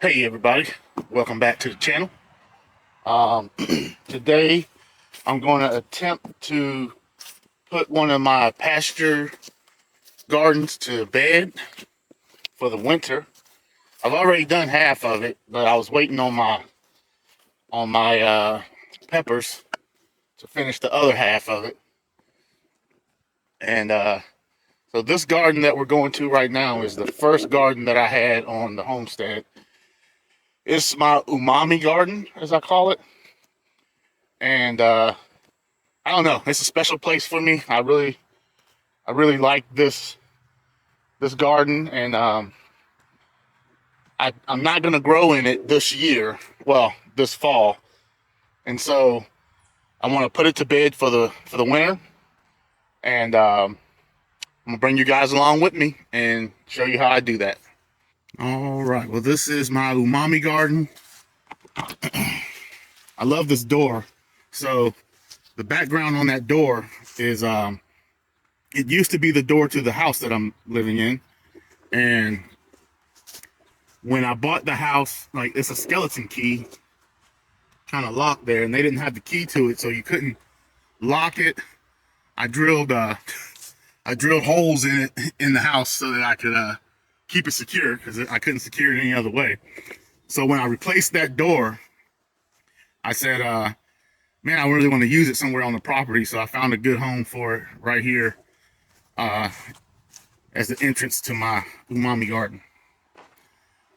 Hey everybody, welcome back to the channel. Um, Today I'm going to attempt to put one of my pasture gardens to bed for the winter. I've already done half of it, but I was waiting on my peppers to finish the other half of it. And so this garden that we're going to right now is the first garden that I had on the homestead. It's my umami garden, as I call it. And I don't know, it's a special place for me. I really like this garden, and I'm not gonna grow in it this year. Well, this fall, and so I want to put it to bed for the winter, and I'm gonna bring you guys along with me and show you how I do that. All right. Well, this is my umami garden. I love this door. So the background on that door is it used to be the door to the house that I'm living in, and when I bought the house, like, it's a skeleton key kind of locked there, and they didn't have the key to it, so you couldn't lock it. I drilled holes in it in the house so that I could keep it secure, because I couldn't secure it any other way. So when I replaced that door, I said, man, I really want to use it somewhere on the property, so I found a good home for it right here as the entrance to my umami garden.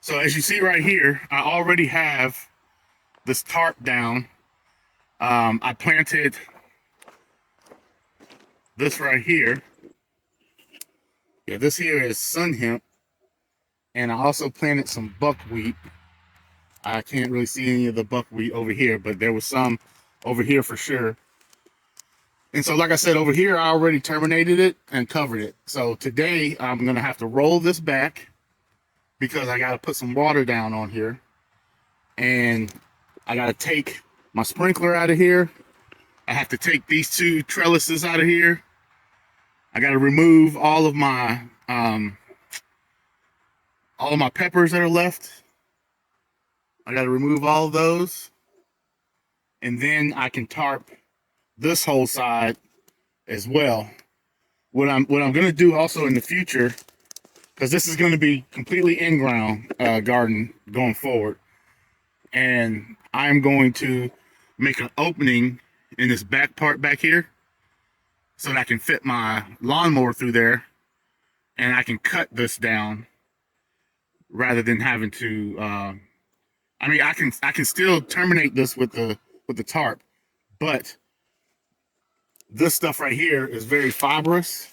So as you see right here, I already have this tarp down. I planted this right here. Yeah, this here is sun hemp, and I also planted some buckwheat. I can't really see any of the buckwheat over here, but there was some over here for sure. And so, like I said, over here, I already terminated it and covered it. So today, I'm gonna have to roll this back because I gotta put some water down on here, and I gotta take my sprinkler out of here. I have to take these two trellises out of here. I gotta remove all of my peppers that are left. I gotta remove all of those, and then I can tarp this whole side as well. What I'm gonna do also in the future, because this is gonna be completely in-ground garden going forward, and I'm going to make an opening in this back part back here so that I can fit my lawnmower through there, and I can cut this down rather than having to I mean, I can still terminate this with the tarp, but this stuff right here is very fibrous.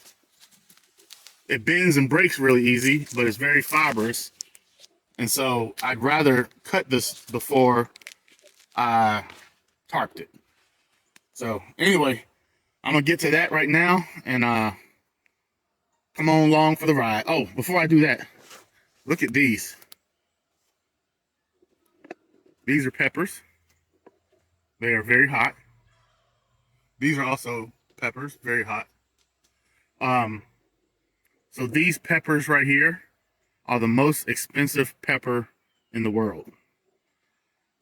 It bends and breaks really easy, but it's very fibrous, and so I'd rather cut this before I tarped it. So anyway, I'm gonna get to that right now, and come on along for the ride. Oh, before I do that, look at these. These are peppers. They are very hot. These are also peppers, very hot. So these peppers right here are the most expensive pepper in the world.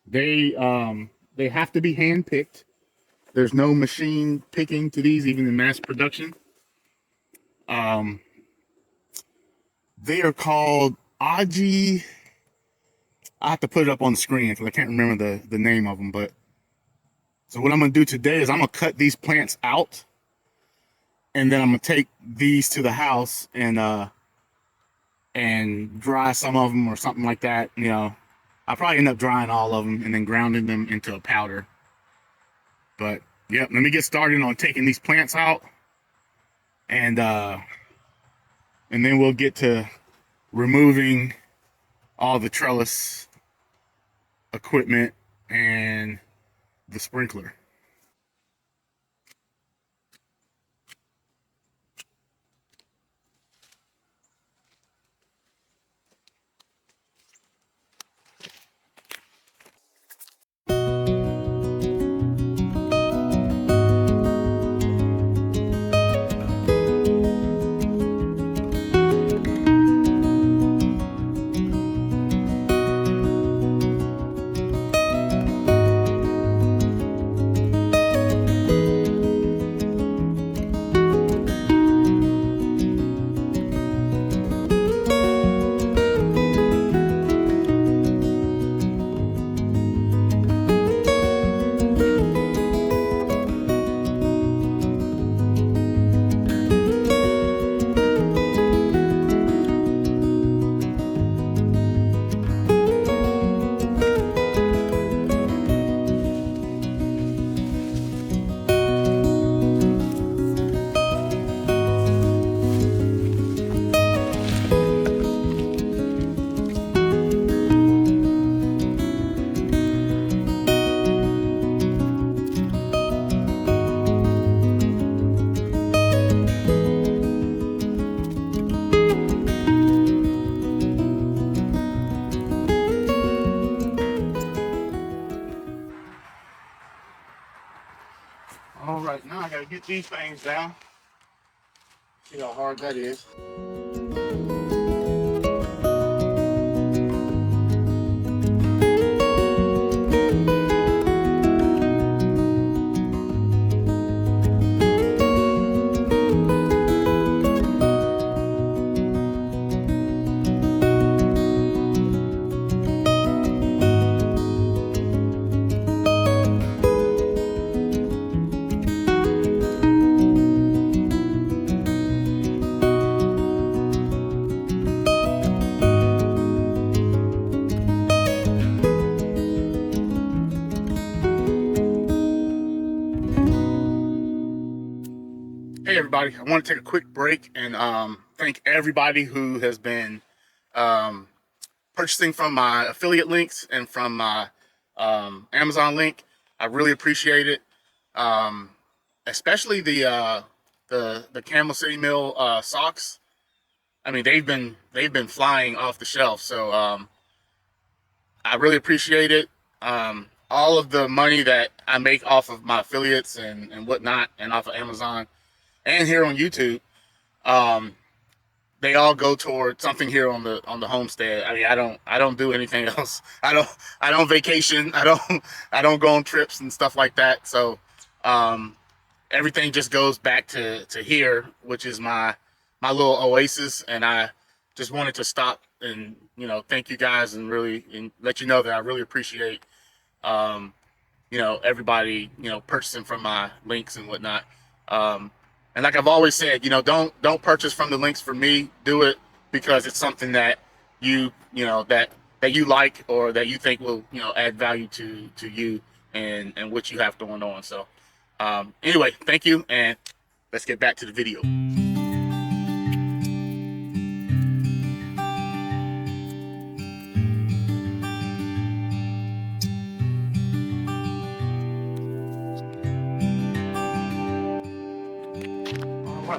They have to be hand picked. There's no machine picking to these, even in mass production. They are called Aji. I have to put it up on the screen because I can't remember the name of them. But so what I'm gonna do today is I'm gonna cut these plants out, and then I'm gonna take these to the house and dry some of them or something like that. You know, I'll probably end up drying all of them and then grounding them into a powder. But yep, let me get started on taking these plants out, and then we'll get to removing all the trellis equipment and the sprinkler. get these things down. See how hard that is. Hey everybody, I want to take a quick break and thank everybody who has been purchasing from my affiliate links and from my Amazon link. I really appreciate it. Especially the Camel City Mill socks. I mean, they've been flying off the shelf, so I really appreciate it. All of the money that I make off of my affiliates and whatnot, and off of Amazon and here on YouTube, they all go toward something here on the homestead. I mean, I don't do anything else. I don't vacation. I don't go on trips and stuff like that. So everything just goes back to here, which is my little oasis. And I just wanted to stop and, you know, thank you guys and let you know that I really appreciate you know, everybody, you know, purchasing from my links and whatnot. And like I've always said, you know, don't purchase from the links for me. Do it because it's something that you know that you like or that you think will, you know, add value to you and what you have going on. So anyway, thank you, and let's get back to the video.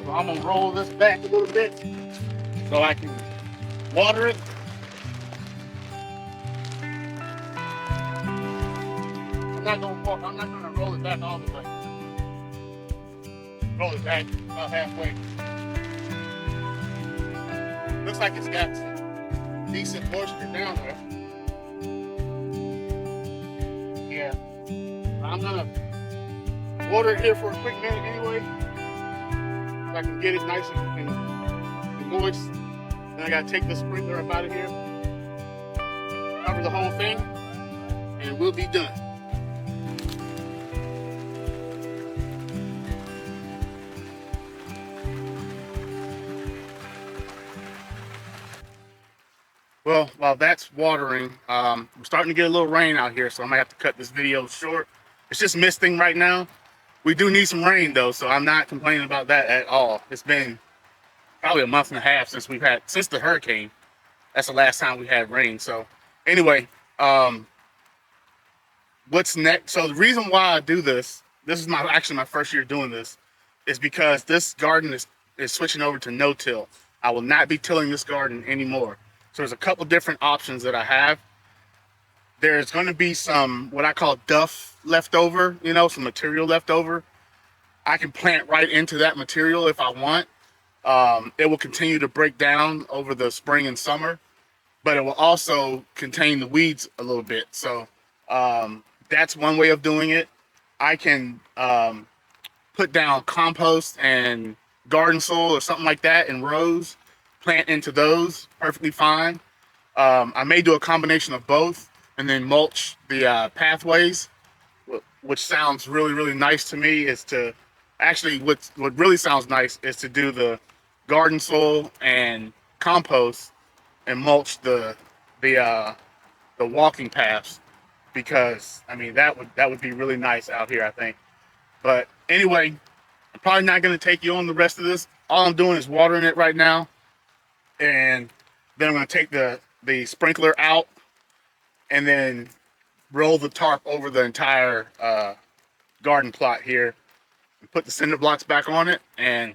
Well, I'm gonna roll this back a little bit so I can water it. I'm not gonna roll it back all the way. Roll it back about halfway. Looks like it's got some decent moisture down there. Yeah. I'm gonna water it here for a quick minute anyway. I can get it nice and moist. Then I gotta take the sprinkler up out of here, cover the whole thing, and we'll be done. Well, while that's watering, we're starting to get a little rain out here, so I might have to cut this video short. It's just misting right now. We do need some rain though, so I'm not complaining about that at all. It's been probably a month and a half since since the hurricane. That's the last time we had rain. So anyway, what's next? So the reason why I do this is actually my first year doing this, is because this garden is switching over to no-till. I will not be tilling this garden anymore. So there's a couple different options that I have. There's going to be some what I call duff left over, you know, some material left over. I can plant right into that material if I want. It will continue to break down over the spring and summer, but it will also contain the weeds a little bit. So that's one way of doing it. I can put down compost and garden soil or something like that in rows, plant into those perfectly fine. I may do a combination of both and then mulch the pathways, which sounds really, really nice to me. Is to actually what really sounds nice is to do the garden soil and compost and mulch the walking paths, because I mean that would be really nice out here, I think. But anyway, I'm probably not going to take you on the rest of this. All I'm doing is watering it right now, and then I'm going to take the sprinkler out and then roll the tarp over the entire garden plot here and put the cinder blocks back on it, and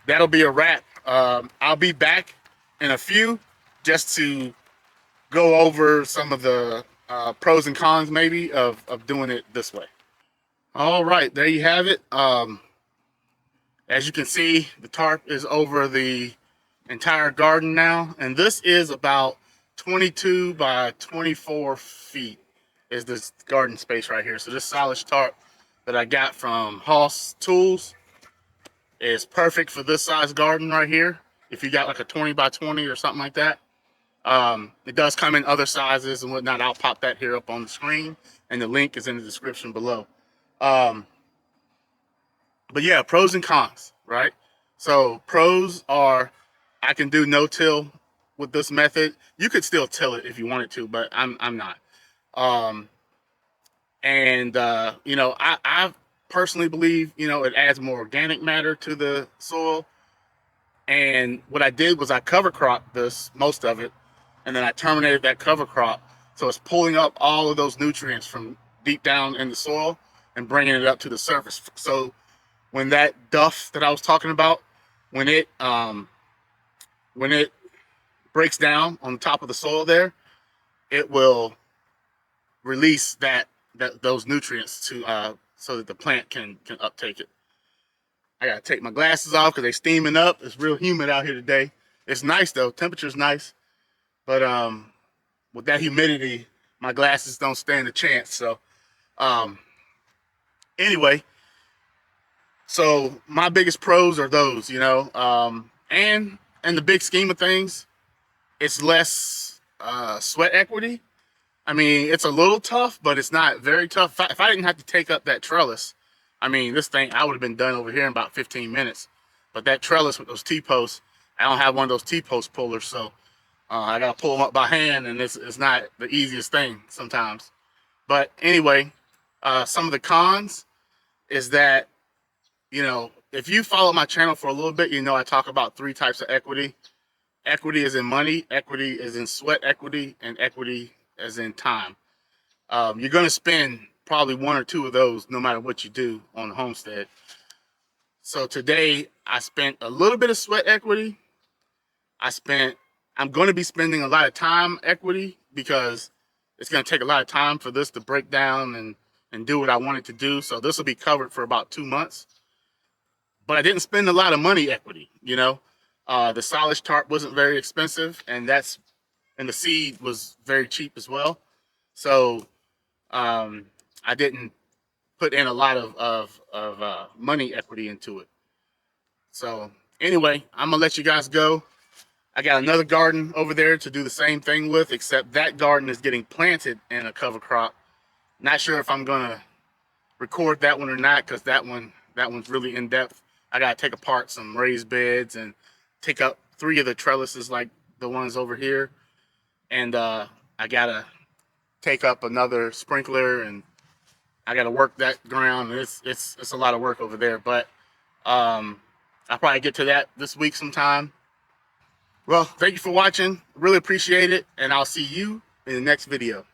that'll be a wrap. I'll be back in a few just to go over some of the pros and cons maybe of doing it this way. All right, there you have it. As you can see, the tarp is over the entire garden now, and this is about 22 by 24 feet is this garden space right here. So this silage tarp that I got from Hoss Tools is perfect for this size garden right here. If you got like a 20 by 20 or something like that. It does come in other sizes and whatnot. I'll pop that here up on the screen, and the link is in the description below. But yeah, pros and cons, right? So pros are I can do no-till with this method. You could still till it if you wanted to, but I'm not. You know, I personally believe, you know, it adds more organic matter to the soil. And what I did was I cover cropped this, most of it, and then I terminated that cover crop. So it's pulling up all of those nutrients from deep down in the soil and bringing it up to the surface. So when that duff that I was talking about, when it breaks down on the top of the soil there, it will release those nutrients to so that the plant can uptake it. I gotta take my glasses off because they're steaming up. It's real humid out here today. It's nice though, temperature's nice, but with that humidity, my glasses don't stand a chance. So anyway, so my biggest pros are those, you know, and in the big scheme of things, it's less sweat equity. I mean, it's a little tough, but it's not very tough. If I didn't have to take up that trellis, I mean, this thing, I would have been done over here in about 15 minutes. But that trellis with those T-posts, I don't have one of those T-post pullers, so I got to pull them up by hand, and it's not the easiest thing sometimes. But anyway, some of the cons is that, you know, if you follow my channel for a little bit, you know I talk about 3 types of equity. Equity is in money, equity is in sweat equity, and equity is in time. You're going to spend probably 1 or 2 of those no matter what you do on the homestead. So today I spent a little bit of sweat equity. I'm going to be spending a lot of time equity because it's going to take a lot of time for this to break down and do what I want it to do. So this will be covered for about 2 months. But I didn't spend a lot of money equity, you know. The silage tarp wasn't very expensive, and the seed was very cheap as well. So I didn't put in a lot of money equity into it. So anyway, I'm gonna let you guys go. I got another garden over there to do the same thing with, except that garden is getting planted in a cover crop. Not sure if I'm gonna record that one or not, because that one's really in depth. I gotta take apart some raised beds and take up 3 of the trellises like the ones over here, and I gotta take up another sprinkler, and I gotta work that ground. It's a lot of work over there, but I'll probably get to that this week sometime. Well, thank you for watching. Really appreciate it, and I'll see you in the next video.